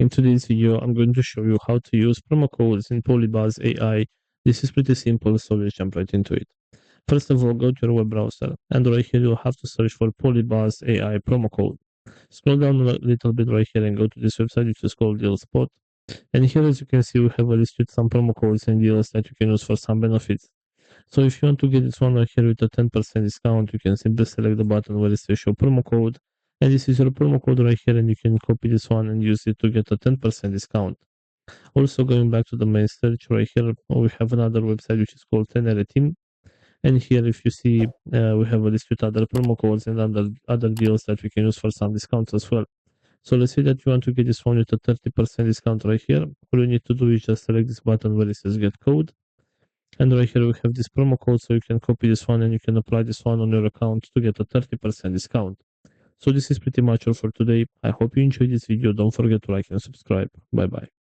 In today's video, I'm going to show you how to use promo codes in Polybuzz AI. This is pretty simple, so let's jump right into it. First of all, go to your web browser, and right here you'll have to search for Polybuzz AI promo code. Scroll down a little bit right here and go to this website, which is called DealSpot. And here, as you can see, we have listed some promo codes and deals that you can use for some benefits. So if you want to get this one right here with a 10% discount, you can simply select the button where it says show promo code. And this is your promo code right here, and you can copy this one and use it to get a 10% discount. Also, going back to the main search right here, we have another website which is called Team. And here, if you see, we have a list with other promo codes and other deals that we can use for some discounts as well. So let's say that you want to get this one with a 30% discount right here. All you need to do is just select this button where it says get code. And right here we have this promo code, so you can copy this one and you can apply this one on your account to get a 30% discount. So this is pretty much all for today. I hope you enjoyed this video. Don't forget to like and subscribe. Bye bye.